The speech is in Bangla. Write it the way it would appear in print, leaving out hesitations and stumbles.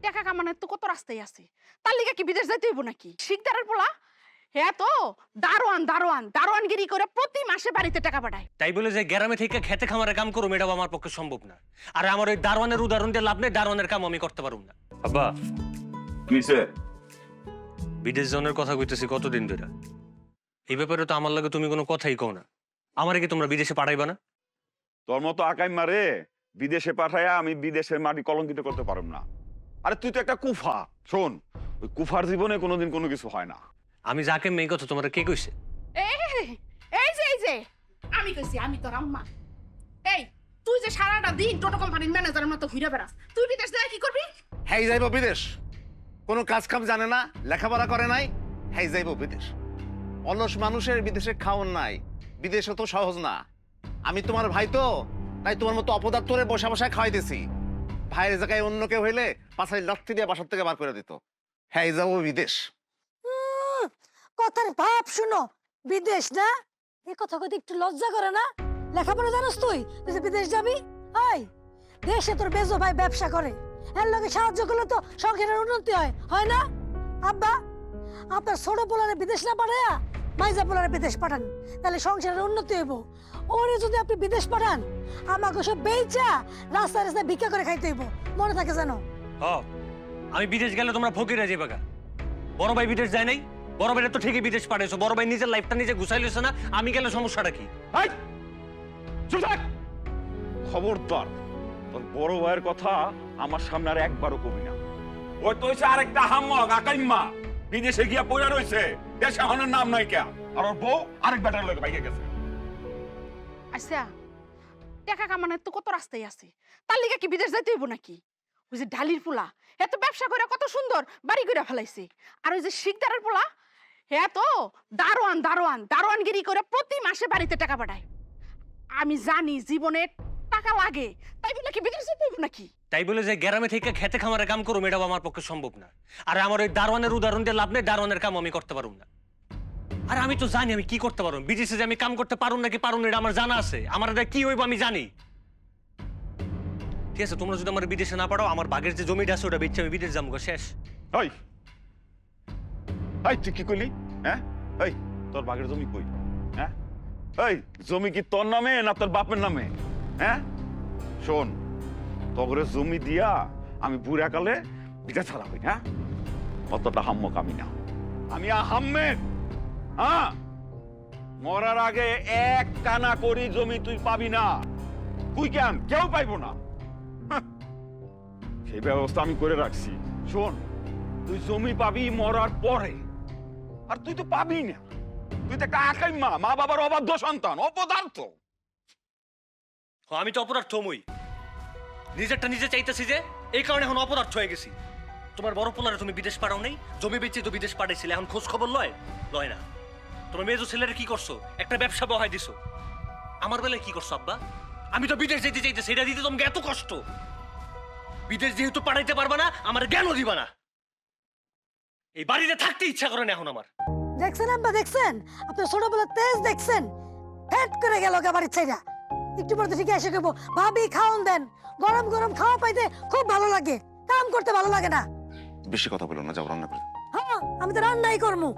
টাকা কামানোর তো কত রাস্তাই আছে, তার লিগে কি বিদেশ যাইতে হইব নাকি? শিকদারের পোলা হ্যাঁ তো দারোয়ানগিরি করে প্রতি মাসে বাড়িতে টাকা পাঠায়। তাই বলে যে গ্রামে থেকে খেতে খামারে কাম করুম এটাও আমার পক্ষে সম্ভব না। আর আমার ওই দারোয়ানের উদাহরণ দিয়ে লাভ নেই, দারোয়ানের কাম আমি করতে পারুম না। আব্বা কিসে বিদেশ জনের কথা কইতেছি কতদিন ধরে, এই ব্যাপারে তো আমার লাগে তুমি কোনো কথাই কও না। আমারে কি তোমরা বিদেশে পাঠাইবা না? তোর মতো আকাই মারে বিদেশে পাঠায়া আমি বিদেশের মাটি কলঙ্কিত করতে পারব না। আরে তুই তো একটা কুফা। শোন, ওই কুফার জীবনে কোনোদিন কোনো কিছু হয় না। আমি যাকে মেয়ে কথা তোমরা কে কইছে? এই যে আমি কইছি, আমি তোর আম্মা। এই তুই যে সারাটা দিন টোটো কোম্পানির ম্যানেজারের মতো ঘুরে বেড়াস, তুই বিদেশ যায় কি করবি? হ্যাঁ যাইব বিদেশ, কোনো কাজ কাম জানে না, লেখাপড়া করে নাই, হ্যাঁ যাইব বিদেশ। অলস মানুষের বিদেশে খাওন নাই, বিদেশে তো সহজ না। আমি তোমার ভাই তো, তাই তোমার মতো অপদার্থরে বসা বসায় খাওয়াইতেছি। ভাইয়ের জায়গায় অন্য কেউ হইলে পাছায় লাথি দিয়ে বাসার থেকে বার করে দিত। হ্যাঁ যাবো বিদেশ। কথার ভাব শুনো, বিদেশ না, এই কথা কইতে একটু লজ্জা করে না? লেখাপড়া জানোস তুই, তুই যে বিদেশ যাবি? এই দেশে তোর বেজো ভাই ব্যবসা করে, এর লগে সাহায্য করলে তো সংসারের উন্নতি হয়, হয় না? আব্বা, আপনার ছোট পোলারে বিদেশ না পাঠায়া মাইজা পোলারে বিদেশ পাঠান, তাহলে সংসারের উন্নতি হইব। ওরে যদি আপনি বিদেশ পাঠান, আমাকে সব বেচা রাস্তায় রাস্তায় ভিক্ষা করে খাইতে হইব, মনে থাকে জানো? আমি বিদেশ গেলে তোমরা ফকির যাইবা গা। বড় ভাই বিদেশ যায় নাই, বড় ভাইরা তো ঠিকই বিদেশ পাঠাইছো, বড় ভাই নিজের লাইফটা নিজে গুছাই লইছে না, আমি গেলে সমস্যাটা কি? চুপ থাক! খবরদার, তোর বড় ভাইয়ের কথা আমার সামনে আর একবারও কবি না। ওই তো হইছে আরেকটা হাম্মক আকাইম্মা, বিদেশে গিয়া পড়া রইছে, দেশে হনের নাম নাই কে। আর ওর বউ আরেক বেটার লগে বাইকে গেছে। আচ্ছা, টাকা কামানোর তো কত রাস্তাই আছে, তার লিগে কি বিদেশ যাইতে হইব নাকি? ওই যে ডালির পোলা এত ব্যবসা করে কত সুন্দর বাড়ি করে ফেলাইছে, আর ওই যে শিকদারের পোলা হ্যাঁ তো দারোয়ানগিরি করে প্রতি মাসে বাড়িতে টাকা পাঠায়। আমি জানি জীবনে টাকা লাগে, তাই বলে কি বিদেশ যেতে হইব নাকি? তাই বলে যে গ্রামে থেকে খেতে খামারে কাম করুম এটাও আমার পক্ষে সম্ভব না। আর আমার ওই দারোয়ানের উদাহরণ দিয়ে লাভ নেই, দারোয়ানের কাম আমি করতে পারুম না। আর আমি তো জানি আমি কি করতে পারুম, বিদেশে যে আমি কাম করতে পারুম নাকি পারুম না এটা আমার জানা আছে। আমার এটা কি হইব আমি জানি। ঠিক আছে, তোমরা যদি আমার বিদেশে না পাঠাও, আমার বাগের যে জমিটা আছে ওটা বেচে আমি বিদেশ যাবো, শেষ। ওই এই তুই কি কইলি? হ্যাঁ, এই তোর বাগের জমি কই? হ্যাঁ, এই জমি কি তোর নামে না তোর বাপের নামে? হ্যাঁ শোন, তগরে জমি দিয়া আমি বুড়া কালে বিটা ছাড়া হই। হ্যাঁ, অতটা হাম্মক আমি না, আমি আহমেদ। হ্যাঁ, মরার আগে এক কানা করি জমি তুই পাবি না। তুই কেন, কেউ পাইব না। সেই ব্যবস্থা আমি করে রাখছি। শোন, তুই জমি পাবি মরার পরে, আর তুই তো পাবি না। তুই তো একটা আকাইম্মা, মা বাবার অবাধ্য সন্তান, অপদার্থ। আমি তো অপরাধ থমই, নিজেরটা নিজে চাইতেছি যে, এই কারণে এখন অপরাধ হয়ে গেছি। তোমার বড় পোলারে তুমি বিদেশ পাঠাও নাই, জমি বেচে তো বিদেশ পাঠাইছিলে, এখন খোঁজ খবর লয় না। তোমার মেজো ছেলের কি করছো? একটা ব্যবসা বহাই দিছো। আমার বেলায় কি করছো আব্বা? আমি তো বিদেশ যেতে চাইতেছি, এটা দিতে তোমাকে এত কষ্ট। বিদেশ যেহেতু পাঠাইতে পারবা না, আমার জ্ঞানও দিবা না। এই বাড়িতে থাকতে ইচ্ছা করে না এখন আমার। দেখছেন আব্বা, দেখছেন আপনার ছোটবেলার তেজ, দেখছেন ফ্যাট করে গেল বাড়ির ছেড়া। একটু পরে ঠিক এসে কেবো ভাবি খাওন দেন, গরম গরম খাওয়া পাইতে খুব ভালো লাগে, কাম করতে ভালো লাগে না। বেশি কথা বলো না, যাও রান্না করে। হ্যাঁ, আমি তো রান্নাই করবো।